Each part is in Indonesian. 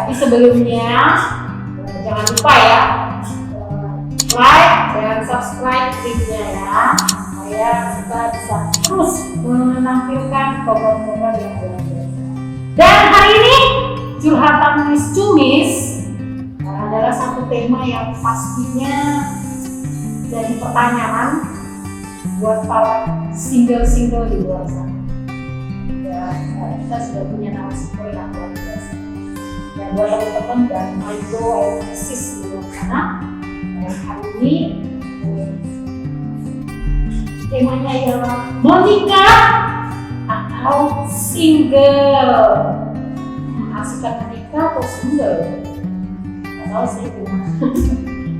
Tapi sebelumnya jangan lupa ya like dan subscribe linknya ya, supaya kita bisa terus menampilkan program-program yang luar biasa. Dan hari ini curhatan Miss Cumis adalah satu tema yang pastinya jadi pertanyaan buat para single-single di luar sana. Dan kita sudah punya narasumber yang luar biasa. Dan buat teman-teman dan micro analysis di luar sana, hari ini temanya adalah menikah atau single. Asik menikah atau single? Atau single?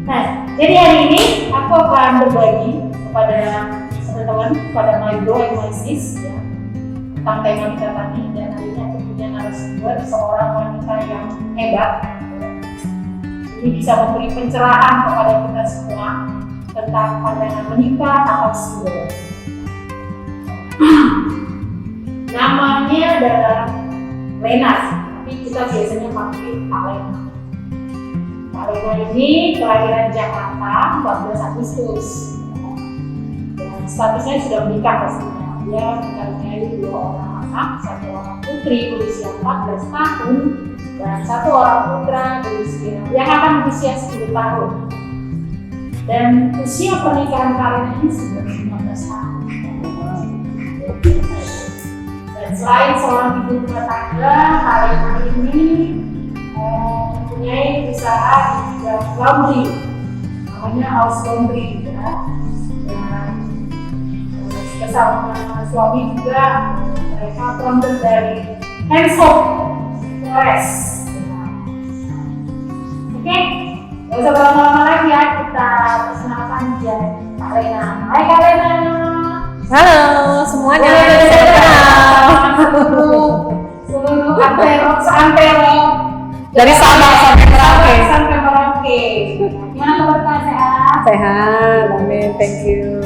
Nah, jadi hari ini aku akan berbagi kepada teman-teman, kepada my bro and my sis ya, tentang tema kita tadi. Dan hari ini aku punya narasumber seorang wanita yang hebat. Ini bisa memberi pencerahan kepada kita semua tentang pandangan menikah atau single. Namanya adalah Lena, tapi kita biasanya panggil Kak Lena. Kak Lena ini kelahiran Jakarta 14 Agustus. Dan statusnya sudah menikah pastinya. Dia mempunyai 2 orang anak, 1 orang putri berusia 14 tahun dan 1 orang putra berusia yang akan berusia 10 tahun. Dan usia pernikahan Kak Lena ini sudah 15 tahun. Dan selain seorang ibu rumah tangga, Kak Lena ini mempunyai usaha di bidang laundry, namanya House Laundry ya. Dan bersama suami juga mereka founder dari Hand Soap Flores. Oke, gak usah berlama-lama lagi ya, kita perkenalkan dia Kak Lena. Hai Kak Lena. Halo semuanya. Seluruh antero dari Sabang sampai Merauke. Sampai Merauke. Gimana kabar Kak, sehat? Sehat, amin, thank you.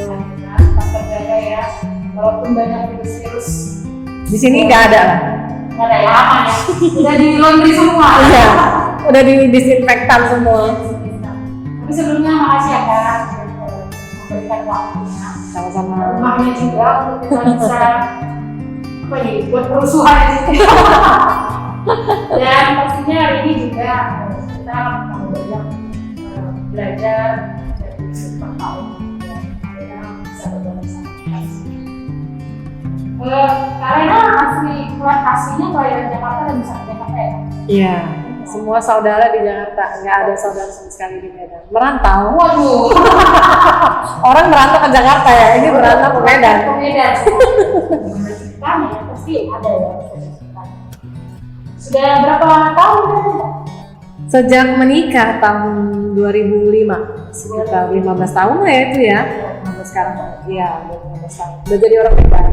Tetap terjaga ya, walaupun banyak virus-virus. Di sini nggak ada. Nggak ada ya, aman ya. Udah di laundry semua. Iya, udah di disinfektan semua. Tapi sebelumnya makasih ya Kak, memberikan waktunya. Sama-sama. Rumahnya juga untuk kita bisa apa ya, buat kerusuhan di situ. Dan pastinya hari ini juga kita akan banyak belajar dari sumber tahun yang bisa berbagi sama kita. Karena aslinya kelahiran Jakarta dan besar Jakarta ya. Iya, semua saudara di Jakarta, nggak ada saudara sama sekali di Medan. Merantau. Waduh. Orang merantau ke Jakarta ya, ini merantau ke Medan. Ke Medan. Ceritanya pasti ada ya. Sudah berapa tahun kan? Sejak menikah tahun 2005, sekitar 15 tahun lah ya itu ya. 15 sekarang, iya 15 tahun. Udah jadi orang Medan.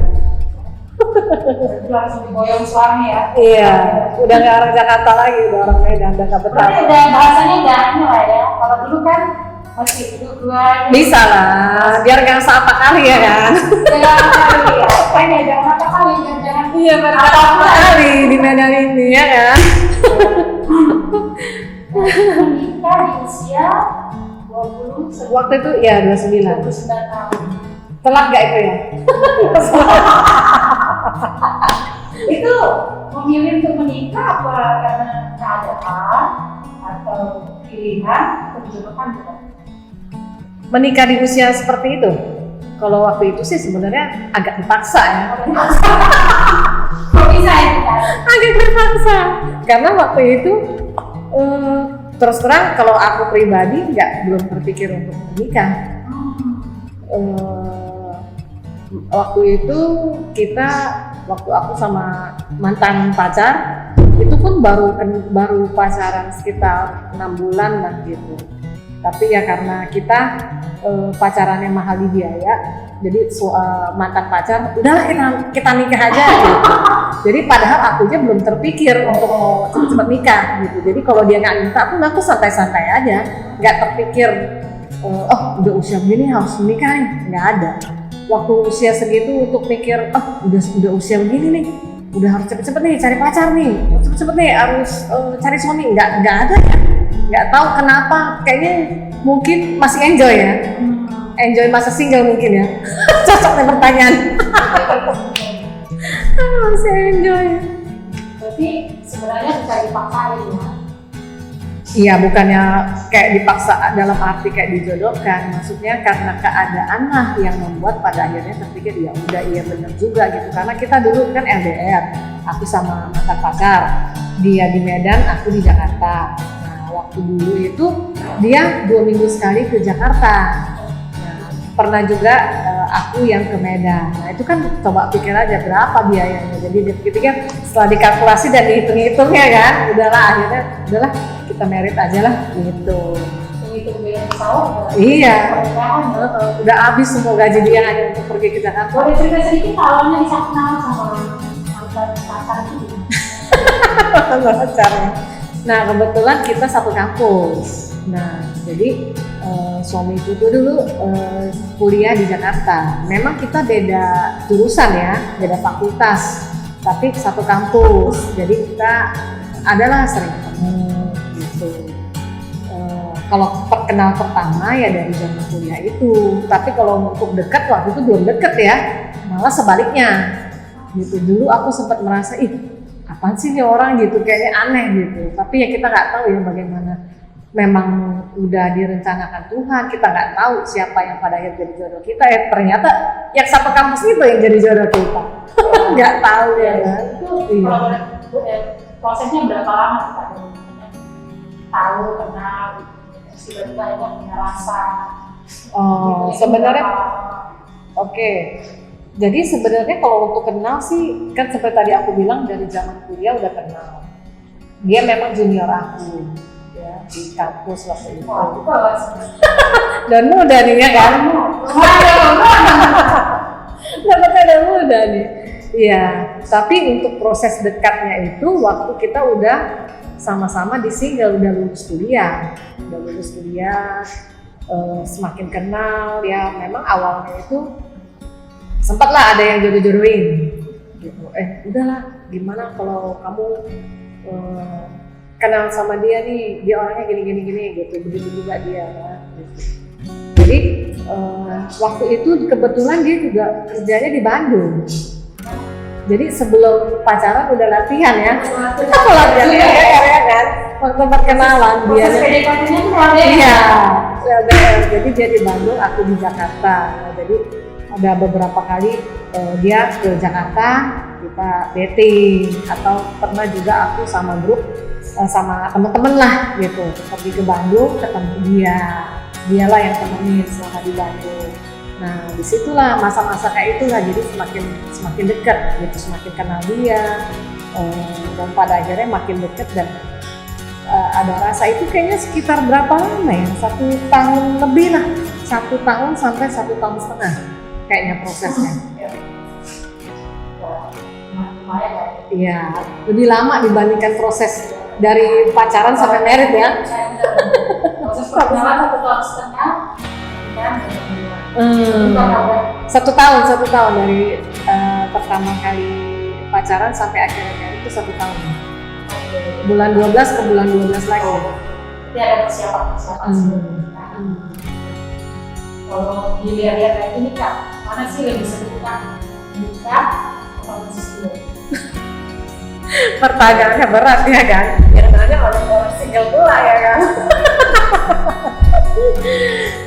Langsung diboyong suami ya. Iya, udah nggak orang Jakarta lagi, udah orang Medan, udah nggak betah. Berarti udah bahasanya udah ini lah ya. Kalau dulu kan masih dua Bisa lah, biar nggak sapa kali ya kan. jangan kali ya. Kayaknya jangan apa kali jangan. Iya, biar nggak sapa kali di Medan ini ya kan. Menikah di usia 20 Waktu itu ya 29. 29 tahun. Telat nggak itu ya? Itu memilih untuk menikah apa karena keadaan atau pilihan atau dijodohkan bukan? Menikah di usia seperti itu? Kalau waktu itu sih sebenarnya agak dipaksa ya. Kok bisa ya kita? Agak terpaksa karena waktu itu terus terang kalau aku pribadi belum terpikir untuk menikah. Waktu itu waktu aku sama mantan pacar itu pun baru pacaran sekitar 6 bulan lah gitu. Tapi ya karena kita pacarannya mahal di biaya, jadi mantan pacar udahlah kita nikah aja gitu. Jadi padahal aku aja belum terpikir untuk mau cepet nikah gitu. Jadi kalau dia nggak minta pun aku santai-santai aja, nggak terpikir udah usia begini harus menikah nih, nggak ada. Waktu usia segitu untuk mikir udah usia begini nih udah harus cepet-cepet nih cari pacar nih, cepet-cepet nih harus cari suami. Nggak ada ya, nggak tahu kenapa, kayaknya mungkin masih enjoy ya, enjoy masa single mungkin ya. Cocok nih pertanyaan. Masih enjoy. Berarti sebenarnya bisa dipaksain ya. Iya, bukannya kayak dipaksa dalam arti kayak dijodohkan, maksudnya karena keadaan lah yang membuat pada akhirnya terpikir ya udah iya benar juga gitu. Karena kita dulu kan LDR, aku sama mantan pacar, dia di Medan, aku di Jakarta. Nah waktu dulu itu dia 2 minggu sekali ke Jakarta. Nah, pernah juga aku yang ke Medan. Nah itu kan coba pikir aja berapa biayanya. Jadi dia pikir setelah dikalkulasi dan dihitung-hitung ya kan, udahlah akhirnya udahlah kita merit aja lah gitu. Itu biaya pesawat. Iya. Udah habis semua gaji dia hanya untuk pergi ke Jakarta. Boleh cerita sedikit awalnya bisa kenal sama mantan pacar itu? Pacarnya. Nah kebetulan kita satu kampus. Nah jadi suami itu tuh dulu kuliah di Jakarta. Memang kita beda jurusan ya, beda fakultas, tapi satu kampus. Jadi kita adalah sering ketemu gitu. Kalau kenal pertama ya dari zaman kuliah itu. Tapi kalau untuk dekat waktu itu belum dekat ya, malah sebaliknya. Gitu. Dulu aku sempat merasa apaan sih nih orang gitu, kayaknya aneh gitu. Tapi ya kita nggak tahu ya bagaimana. Memang udah direncanakan Tuhan, kita nggak tahu siapa yang pada akhirnya jadi jodoh kita. Ya ternyata yang satu kampus itu yang jadi jodoh kita. Nggak tahu ya kan. Itu prosesnya berapa lama Pak? Tahu, kenal, tiba-tiba ini punya rasa. Oh, sebenarnya oke. Jadi sebenarnya kalau untuk kenal sih kan seperti tadi aku bilang dari zaman kuliah udah kenal. Dia memang junior aku ya di kampus waktu itu. Wah, itu kelas. Dan muda nih ya kan? Dapatnya dan muda nih. Iya, tapi untuk proses dekatnya itu waktu kita udah sama-sama di single, udah lulus kuliah, semakin kenal ya. Memang awalnya itu sempatlah ada yang jodoh-jodohin gitu. Udahlah, gimana kalau kamu kenal sama dia nih, dia orangnya gini gitu, begitu juga dia kan gitu. Jadi waktu itu kebetulan dia juga kerjanya di Bandung. Jadi sebelum pacaran udah latihan ya. Kita latihan ya kan. Waktu perkenalan dia. Iya. Jadi dia di Bandung, aku di Jakarta. Nah, jadi ada beberapa kali dia ke Jakarta, kita dating, atau pernah juga aku sama grup sama temen-temen lah gitu, pergi ke Bandung ketemu dialah yang temenin selama di Bandung. Nah disitulah masa-masa kayak itulah, jadi semakin dekat gitu, semakin kenal dia, dan pada akhirnya makin dekat dan ada rasa itu kayaknya sekitar berapa lama ya, 1 tahun lebih lah, 1 tahun sampai 1,5 tahun kayaknya prosesnya. Iya, lebih lama dibandingkan proses dari pacaran sampai married ya. Proses perkenalan 1,5 tahun. 1 tahun dari pertama kali pacaran sampai akhirnya married itu 1 tahun. Bulan 12 ke bulan 12 lagi. Jadi ada persiapan. Kalau dilihat kayak ini Kak, mana sih lebih sebentar nikah atau masih single? Pertanyaannya berat ya kan? Yang nanya orang single pula ya kan?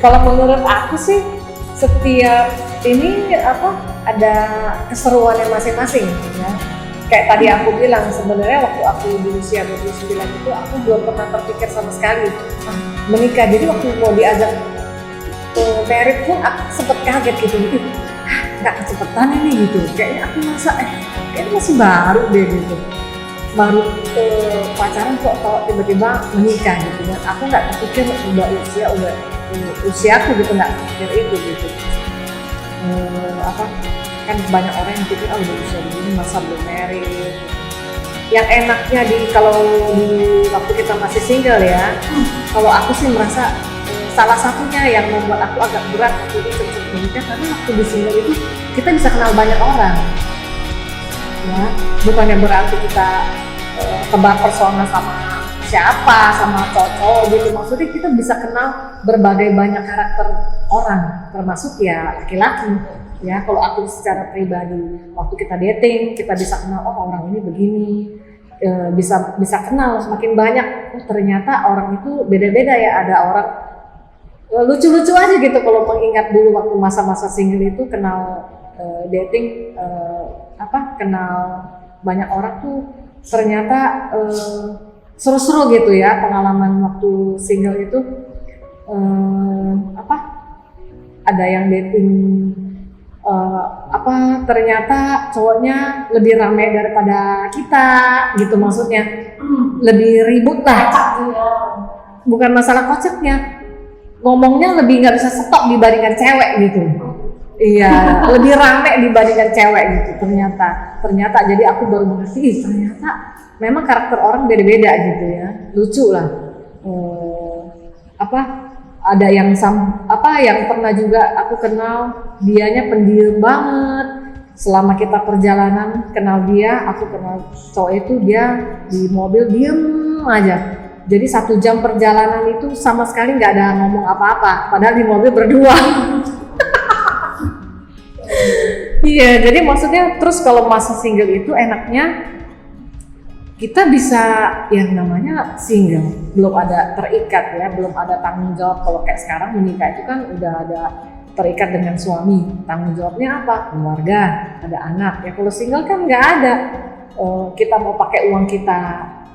Kalau menurut aku sih setiap ini ada keseruannya masing-masing ya. Kayak tadi aku bilang, sebenarnya waktu aku di usia 29 itu aku belum pernah terpikir sama sekali menikah. Jadi waktu mau diajak married pun aku sempet kaget gitu, nggak kecepatan ini gitu. Kayaknya aku merasa kayaknya masih baru deh gitu. Baru pacaran kok tiba-tiba menikah gitu. Dan aku nggak terpikir usia aku gitu, nggak terpikir itu gitu. Kan banyak orang yang pikir udah usia begini masa belum married. Yang enaknya kalau di waktu kita masih single ya, kalau aku sih merasa salah satunya yang membuat aku agak berat waktu itu cepet menikah, karena waktu di single itu kita bisa kenal banyak orang. ya. Bukannya berarti kita tebar persona sama siapa, sama cowok gitu. Maksudnya kita bisa kenal berbagai banyak karakter orang, termasuk ya laki-laki. Ya, kalau aku secara pribadi, waktu kita dating, kita bisa kenal, oh orang ini begini, bisa kenal semakin banyak. Oh, ternyata orang itu beda-beda ya. Ada orang lucu-lucu aja gitu kalau mengingat dulu waktu masa-masa single itu kenal dating, kenal banyak orang tuh ternyata seru-seru gitu ya pengalaman waktu single itu. Ada yang dating ternyata cowoknya lebih ramai daripada kita gitu, maksudnya lebih ribut lah, bukan masalah kocaknya, ngomongnya lebih nggak bisa stop dibandingkan cewek gitu. Iya, lebih rame dibandingkan cewek gitu ternyata. Jadi aku baru mengerti, ternyata memang karakter orang beda-beda gitu ya, lucu lah. Ada yang yang pernah juga aku kenal, dianya pendiam banget. Selama kita perjalanan kenal dia, aku kenal cowok itu, dia di mobil diem aja. Jadi 1 jam perjalanan itu sama sekali nggak ada ngomong apa-apa, padahal di mobil berdua. Iya, jadi maksudnya terus kalau masa single itu enaknya kita bisa yang namanya single, belum ada terikat ya, belum ada tanggung jawab. Kalau kayak sekarang menikah itu kan udah ada terikat dengan suami, tanggung jawabnya apa? Keluarga, ada anak. Ya kalau single kan nggak ada. Kita mau pakai uang kita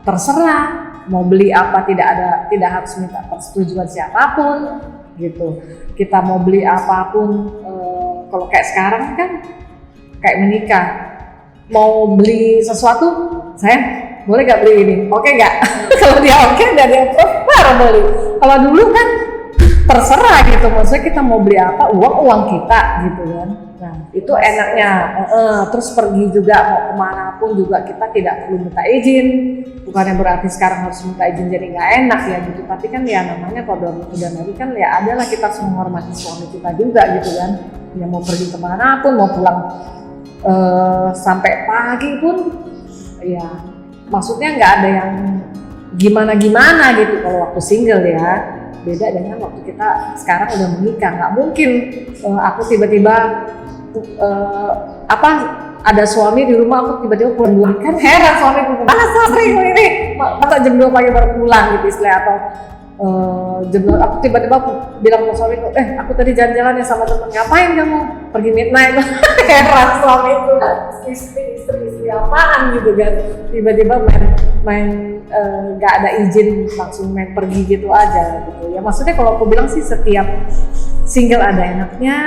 terserah, mau beli apa tidak harus minta persetujuan siapapun gitu. Kita mau beli apapun, kalau kayak sekarang kan kayak menikah, mau beli sesuatu, saya boleh gak beli ini? Oke gak? Kalau dia oke, dan dia baru beli. Kalau dulu kan terserah gitu, maksudnya kita mau beli apa, uang kita gitu kan. Nah itu enaknya. Terus pergi juga mau kemana pun juga kita tidak perlu minta izin. Bukannya berarti sekarang harus minta izin jadi nggak enak ya gitu. Tapi kan ya namanya kalau udah menikah kan ya adalah kita harus menghormati suami kita juga gitu kan. Ya mau pergi kemana pun, mau pulang sampai pagi pun, ya maksudnya nggak ada yang gimana-gimana gitu kalau waktu single ya. Beda dengan waktu kita sekarang udah menikah. Nggak mungkin aku tiba-tiba ada suami di rumah, aku tiba-tiba pulang, kan heran suamiku, mana sering ini masa jam 2 pagi baru pulang gitu istilah, atau aku tiba-tiba bilang sama suamiku, aku tadi jalan-jalan ya sama temen, ngapain kamu pergi midnight? Heran suami itu, istri apaan gitu kan, tiba-tiba main nggak ada izin langsung main pergi gitu aja gitu ya. Maksudnya kalau aku bilang sih setiap single ada enaknya,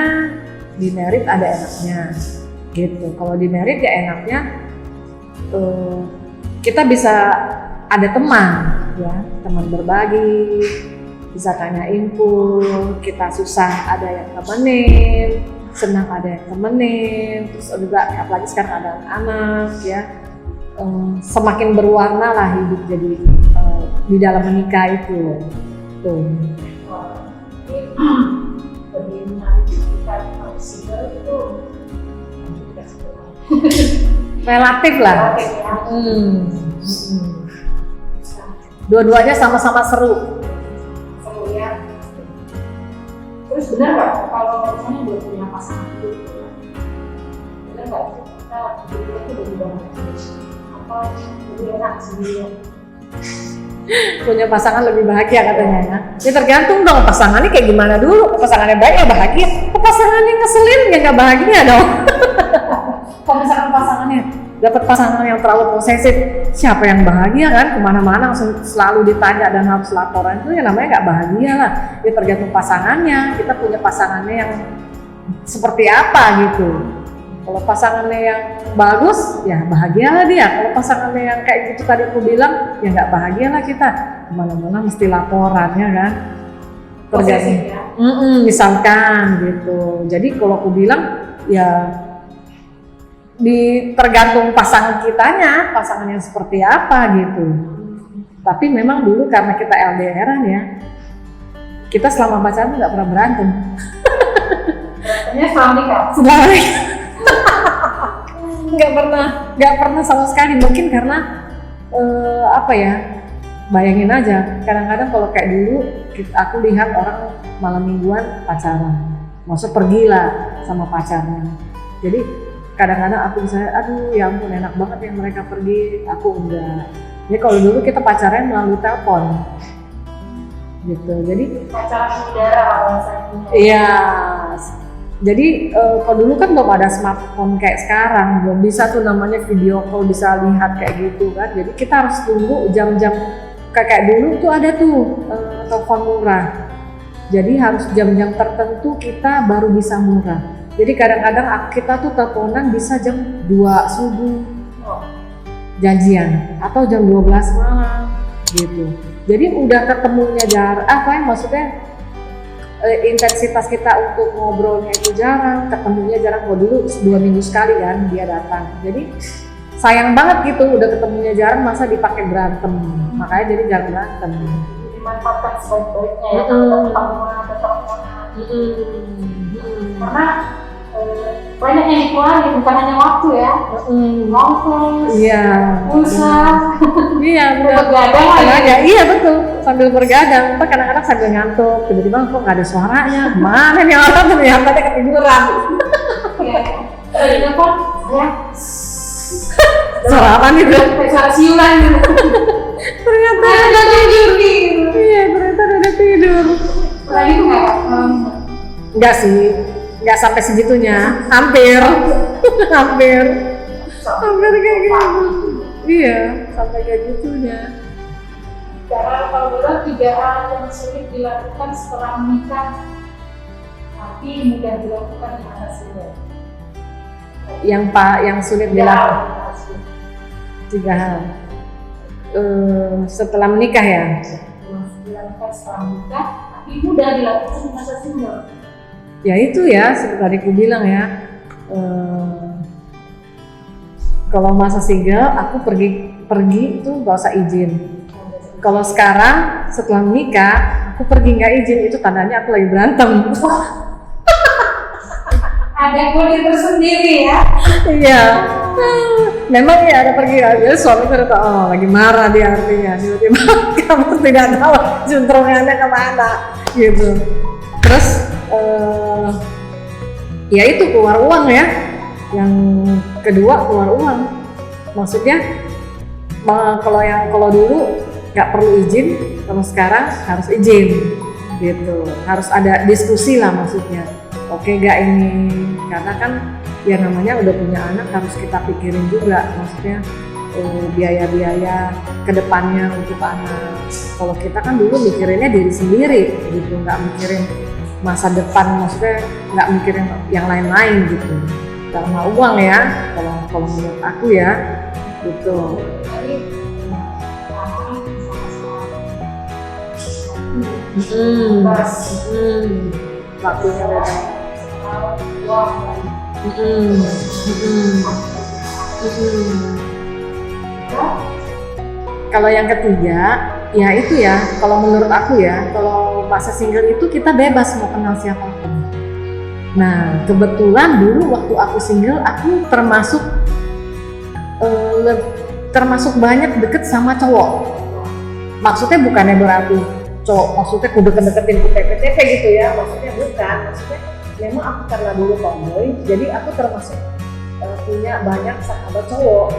di married ada enaknya gitu. Kalau di married ya enaknya kita bisa ada teman ya, teman berbagi, bisa tanya info, kita susah ada yang temenin, senang ada yang temenin, terus juga apalagi sekarang ada anak ya, semakin berwarna lah hidup jadi di dalam menikah itu tuh. Lebih menarik kita kalau single itu relatif lah. Dua-duanya sama-sama seru ya. Terus benar nggak kalau misalnya belum punya pasangan gitu ya, benar nggak kita berdua itu lebih banyak apa lebih enak sendirian? Punya pasangan lebih bahagia katanya ya. Ya tergantung dong pasangannya kayak gimana dulu. Pasangannya baik ya bahagia, pasangannya ngeselin ya nggak bahagia dong. Kalau misalkan pasangannya dapat pasangan yang terlalu posesif, siapa yang bahagia kan? Kemana-mana selalu ditanya dan harus laporan, itu ya namanya nggak bahagia lah. Ya tergantung pasangannya. Kita punya pasangannya yang seperti apa gitu. Kalau pasangannya yang bagus, ya bahagialah dia. Kalau pasangannya yang kayak gitu tadi aku bilang, ya nggak bahagialah kita. Kemana-mana mesti laporannya kan. Tergantung. Misalkan gitu. Jadi kalau aku bilang ya tergantung pasangan kitanya, pasangan yang seperti apa gitu. Tapi memang dulu karena kita LDR-an ya, kita selama pacaran nggak pernah berantem. Berantemnya selama nikah. Selama nikah. nggak pernah sama sekali. Mungkin karena apa ya, bayangin aja kadang-kadang kalau kayak dulu aku lihat orang malam mingguan pacaran, maksud pergilah sama pacarnya. Jadi kadang-kadang aku misalnya, aduh ya ampun enak banget yang mereka pergi, aku enggak. Jadi kalau dulu kita pacaran melalui telepon gitu, jadi pacaran udara bahasanya. iya. Jadi kalau dulu kan belum ada smartphone kayak sekarang, belum bisa tuh namanya video call bisa lihat kayak gitu kan. Jadi kita harus tunggu jam-jam kayak dulu tuh ada tuh telepon murah. Jadi harus jam-jam tertentu kita baru bisa murah. Jadi kadang-kadang kita tuh teleponan bisa jam 2 subuh janjian atau jam 12 malam gitu. Jadi udah ketemunya apa yang maksudnya intensitas kita untuk ngobrolnya itu jarang, ketemunya jarang. Kalau dulu 2 minggu sekali kan dia datang. Jadi sayang banget gitu, udah ketemunya jarang masa dipakai berantem. Makanya jadi jarang berantem. Dimanfaatkan sebaik-baiknya ya, ketemu. Karena banyak yang dikeluarin, bukan hanya waktu ya, nongkrong, iya, pulsa, iya benar. Bergadang lagi. Iya betul, sambil bergadang. Pak kadang-kadang sambil ngantuk, tiba-tiba kok nggak ada suaranya, mana nih orang ternyata ketiduran. Iya kan, ya. Suara apa nih bro? Suara siulan gitu. Ternyata ada tidur. Iya ternyata ada tidur. Lagi nggak? Enggak sih, nggak sampai segitunya, hampir kayak gitu. Iya, sampai kayak gitunya. Cara kalau berat 3 hal yang sulit dilakukan setelah menikah, tapi mudah dilakukan di masa single. Yang sulit dilakukan 3 hal. Setelah menikah ya. Dilakukan setelah menikah, tapi mudah dilakukan di masa single. Ya itu ya, seperti tadi aku bilang ya, kalau masa single aku pergi itu nggak usah izin. Kalau sekarang setelah menikah aku pergi nggak izin, itu tandanya aku lagi berantem. Ada kode tersendiri ya. Iya, memang ya ada pergi aja, suami udah tahu oh lagi marah dia artinya, tiba-tiba kamu tidak tahu juntrungannya kemana gitu. Terus ya itu keluar uang ya. Yang kedua keluar uang. Maksudnya kalau dulu nggak perlu izin, kalau sekarang harus izin gitu. Harus ada diskusi lah maksudnya. Oke gak ini, karena kan ya namanya udah punya anak harus kita pikirin juga, maksudnya biaya-biaya kedepannya untuk anak. Kalau kita kan dulu mikirinnya diri sendiri gitu, nggak mikirin masa depan, maksudnya nggak mikirin yang lain-lain gitu. Dalam hal uang ya, kalau menurut aku ya gitu. Waktunya udah. Kalau yang ketiga, ya itu ya, kalau menurut aku ya, kalau masa single itu kita bebas mau kenal siapapun. Nah, kebetulan dulu waktu aku single, aku termasuk banyak deket sama cowok. Maksudnya bukannya berarti cowok, maksudnya aku deket-deketin ke TP gitu ya, maksudnya bukan. Maksudnya memang aku karena dulu tomboy, jadi aku termasuk punya banyak sahabat cowok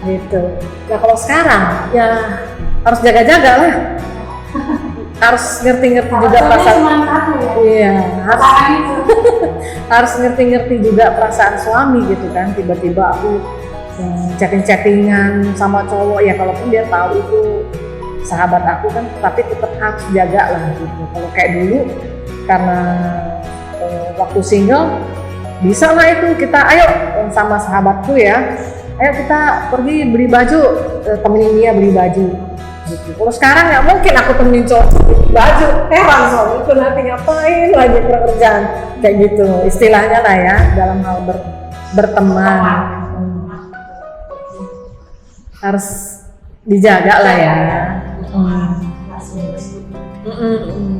gitu. Nah kalau sekarang ya harus jaga-jaga lah, harus ngerti-ngerti juga perasaan. Iya, harus ngerti-ngerti juga perasaan suami gitu kan. Tiba-tiba aku chatting-chattingan sama cowok ya, kalaupun dia tahu itu sahabat aku kan, tapi tetap harus jaga lah gitu. Kalau kayak dulu karena waktu single bisa lah itu kita ayo sama sahabatku ya, ayo kita pergi beli baju, temenin dia beli baju gitu. Kalau sekarang nggak mungkin aku temenin cowok beli baju, heran suamiku nanti ngapain lagi pekerjaan kayak gitu istilahnya lah ya, dalam hal berteman harus dijaga lah ya. Betul.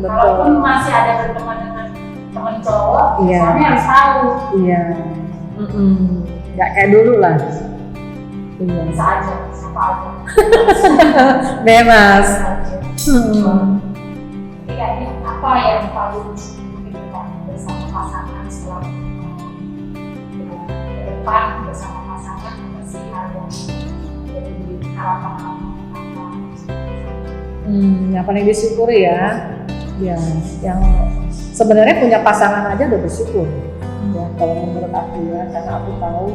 Walaupun masih ada berteman dengan teman cowok, iya. suami harus tahu. Iya. nggak kayak dulu lah. Iya. Bisa aja, siapa aja. Bebas. Jadi kayaknya apa yang paling diinginkan bersama pasangan setelah ke depan bersama pasangan, apa sih hal yang jadi harapan kamu? Yang paling disyukuri ya, yang sebenarnya punya pasangan aja udah bersyukur. Ya, kalau menurut aku ya, karena aku tahu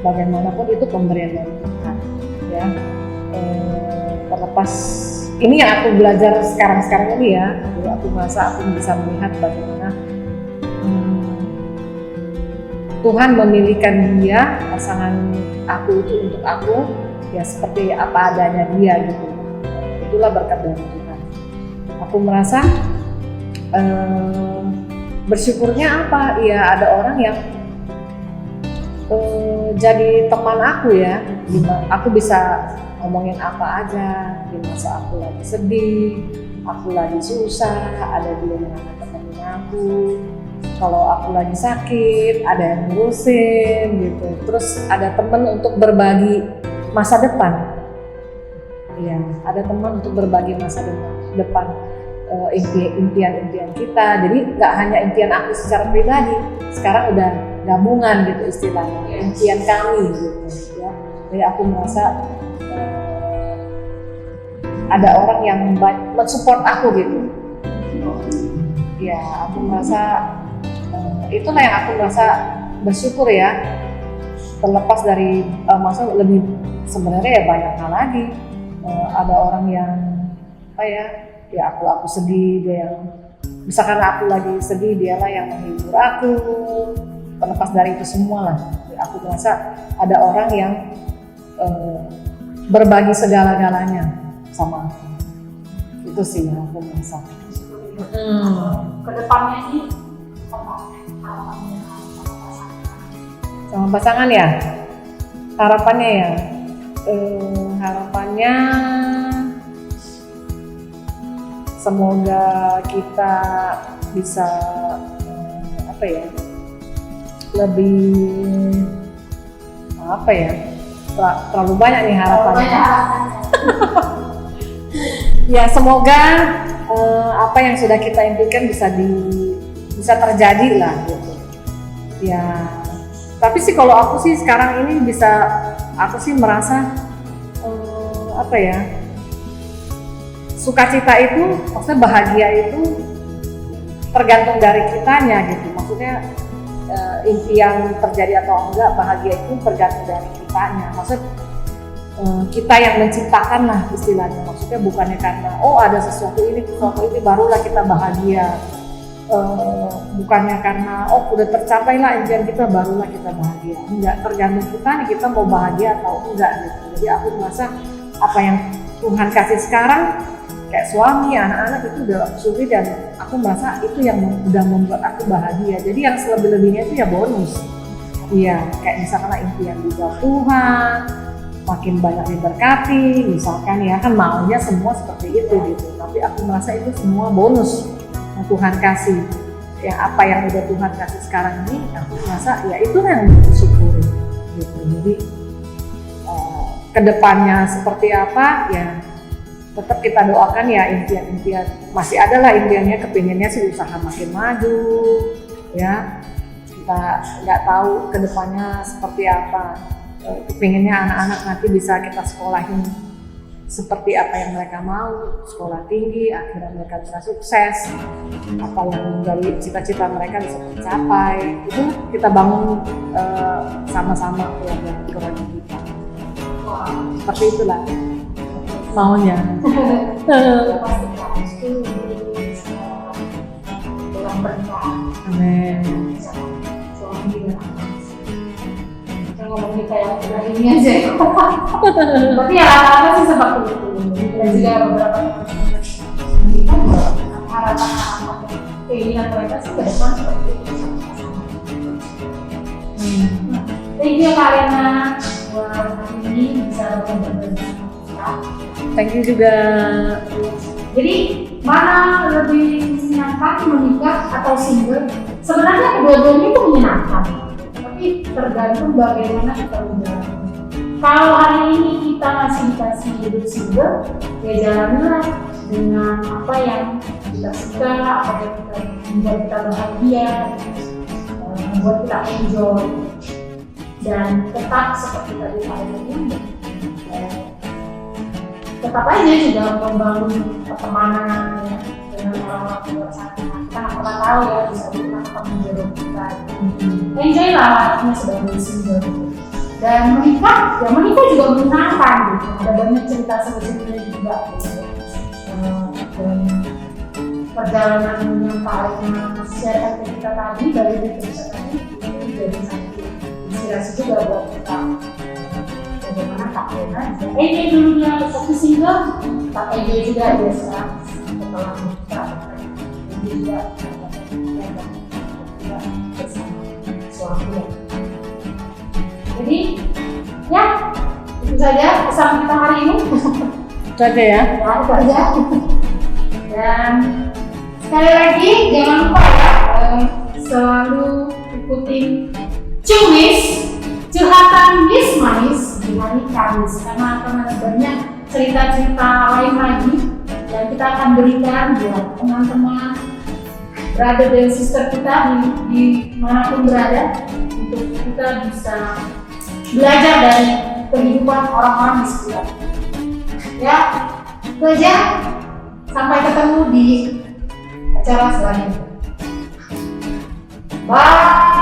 bagaimanapun itu pemberian dari Tuhan. Ya, terlepas ini yang aku belajar sekarang ini ya, jadi aku merasa aku bisa melihat bagaimana Tuhan memilihkan dia, pasangan aku itu untuk aku, ya seperti apa adanya dia gitu. Itulah berkat dari Tuhan. Aku merasa bersyukurnya apa? Ya ada orang yang jadi teman aku ya, aku bisa ngomongin apa aja di masa aku lagi sedih, aku lagi susah, ada dia yang temenin aku. Kalau aku lagi sakit, ada yang ngurusin gitu. Terus ada teman untuk berbagi masa depan. Iya, ada teman untuk berbagi masa depan, impian-impian kita. Jadi nggak hanya impian aku secara pribadi, sekarang udah gabungan gitu istilahnya, impian kami gitu ya. Jadi aku merasa ada orang yang mensupport aku gitu. Ya, aku merasa itulah yang aku merasa bersyukur ya. Terlepas dari masa lebih sebenarnya ya banyak hal lagi. Ada orang yang apa ya aku sedih, dia yang misalkan aku lagi sedih, dialah yang menghibur aku. Terlepas dari itu semua lah, aku merasa ada orang yang berbagi segala-galanya sama aku. Itu sih yang aku merasa. Kedepannya ini apa harapannya sama pasangan ya? Harapannya ya? Harapannya semoga kita bisa apa ya, lebih apa ya, terlalu banyak nih harapannya. Ya semoga apa yang sudah kita impikan bisa terjadi lah gitu. Ya tapi sih kalau aku sih sekarang ini aku sih merasa apa ya, sukacita itu, maksudnya bahagia itu tergantung dari kitanya gitu. Maksudnya impian terjadi atau enggak, bahagia itu tergantung dari kitanya. Maksudnya kita yang menciptakan lah istilahnya. Maksudnya bukannya karena ada sesuatu ini barulah kita bahagia. Bukannya karena udah tercapai lah impian kita barulah kita bahagia. Enggak, tergantung kita nih, kita mau bahagia atau enggak gitu. Jadi aku merasa apa yang Tuhan kasih sekarang kayak suami, anak-anak itu udah aku syukuri, dan aku merasa itu yang udah membuat aku bahagia. Jadi yang selebih-lebihnya itu ya bonus. Iya, kayak misalkan impian dijawab Tuhan, makin banyak diberkati, misalkan ya kan maunya semua seperti itu gitu. Tapi aku merasa itu semua bonus yang Tuhan kasih. Ya apa yang udah Tuhan kasih sekarang ini, aku merasa ya itu yang disyukuri gitu. Jadi kedepannya seperti apa ya tetap kita doakan ya, impian masih ada lah impiannya, kepinginnya sih usaha makin maju ya. Kita nggak tahu kedepannya seperti apa, kepinginnya anak-anak nanti bisa kita sekolahin seperti apa yang mereka mau, sekolah tinggi, akhirnya mereka bisa sukses, apa yang dari cita-cita mereka bisa tercapai, itu kita bangun sama-sama keluarga kita. Seperti itulah maunya. Amin. Ngomongin kayak udah ini aja ya. Berarti ya rata-rata sih seperti itu. Dan juga beberapa harapan keinginan mereka sih ke depan seperti itu. Thank you Karina buat hari ini bisa berbagi. Thank you juga. Jadi mana lebih menyenangkan, menikah atau single? Sebenarnya kedua-duanya itu menyenangkan. Tapi tergantung bagaimana kita menjalani. Kalau hari ini kita masih dikasih hidup single, ya jalanilah dengan apa yang kita suka, apa yang kita membuat kita bahagia, membuat kita enjoy, dan tetap seperti tadi Pak Edi, tetap aja juga membangun pertemanan ya, dengan orang-orang di luar sana. Kita nggak pernah tahu ya, bisa kita ketemu jodoh kita. Enjoy lah artinya sebagai single. Dan menikah, ya menikah juga menyenangkan gitu. Ada banyak cerita sebenarnya juga gitu. Dan perjalanan yang paling share ke kita tadi dari cerita tadi itu jadi satu inspirasi juga buat kita. Bagaimana Kak Lena dan Ege dulunya satu single, Kak Ege juga biasa setelah menikah. Jadi juga bersama suami. Jadi ya itu saja pesan kita hari ini. Saja ya. Ya itu aja. Dan sekali lagi jangan lupa ya selalu ikutin Cumis Curhatan Manis di hari Kamis karena akan ada banyak cerita-cerita lain lagi yang kita akan berikan buat teman-teman brother dan sister kita di manapun berada untuk kita bisa belajar dari kehidupan orang-orang di sekitar. Ya, itu aja. Sampai ketemu di acara selanjutnya. Bye.